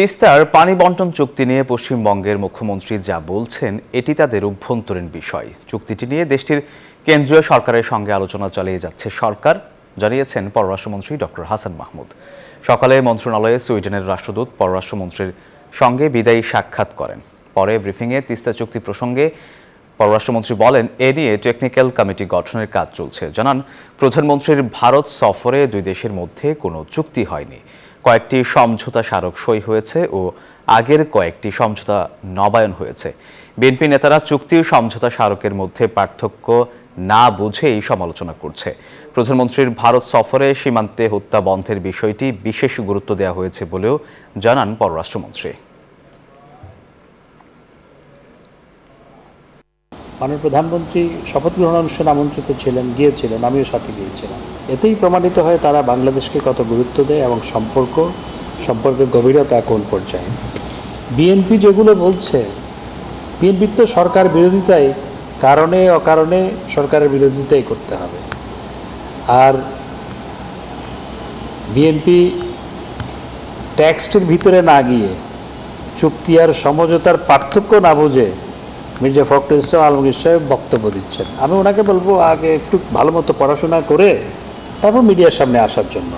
তিস্তার পানি বণ্টন চুক্তি নিয়ে পশ্চিমবঙ্গের মুখ্যমন্ত্রী যা বলছেন এটি তাদের অভ্যন্তরীণ বিষয়। চুক্তিটি নিয়ে দেশটির কেন্দ্রীয় সরকারের সঙ্গে আলোচনা চালিয়ে যাচ্ছে সরকার, জানিয়েছেন পররাষ্ট্রমন্ত্রী ডক্টর হাসান মাহমুদ। সকালে মন্ত্রণালয়ে সুইডেনের রাষ্ট্রদূত পররাষ্ট্রমন্ত্রীর সঙ্গে বিদায়ী সাক্ষাৎ করেন। পরে ব্রিফিংয়ে তিস্তা চুক্তি প্রসঙ্গে পররাষ্ট্রমন্ত্রী বলেন, এ নিয়ে টেকনিক্যাল কমিটি গঠনের কাজ চলছে। জানান, প্রধানমন্ত্রীর ভারত সফরে দুই দেশের মধ্যে কোনো চুক্তি হয়নি। কয়েকটি সমঝোতা স্মারক সই হয়েছে ও আগের কয়েকটি সমঝোতা নবায়ন হয়েছে। বিএনপি নেতারা চুক্তি ও সমঝোতা স্মারকের মধ্যে পার্থক্য না বুঝেই সমালোচনা করছে। প্রধানমন্ত্রীর ভারত সফরে সীমান্তে হত্যা বন্ধের বিষয়টি বিশেষ গুরুত্ব দেওয়া হয়েছে বলেও জানান পররাষ্ট্রমন্ত্রী। মাননীয় প্রধানমন্ত্রী শপথ গ্রহণ অনুষ্ঠানে আমন্ত্রিত ছিলেন, গিয়েছিলেন, আমিও সাথে গিয়েছিলাম। এতেই প্রমাণিত হয় তারা বাংলাদেশকে কত গুরুত্ব দেয় এবং সম্পর্কের গভীরতা কোন পর্যায়ে। বিএনপি যেগুলো বলছে, বিএনপির তো সরকার বিরোধিতায় কারণে অকারণে সরকারের বিরোধিতাই করতে হবে। আর বিএনপি টেক্সটের ভিতরে না গিয়ে চুক্তি আর সমঝোতার পার্থক্য না বুঝে মির্জা ফখরুল ইসলাম আলমগীর সাহেব বক্তব্য দিচ্ছেন। আমি ওনাকে বলবো আগে একটু ভালো মতো পড়াশোনা করে তারপর মিডিয়ার সামনে আসার জন্য।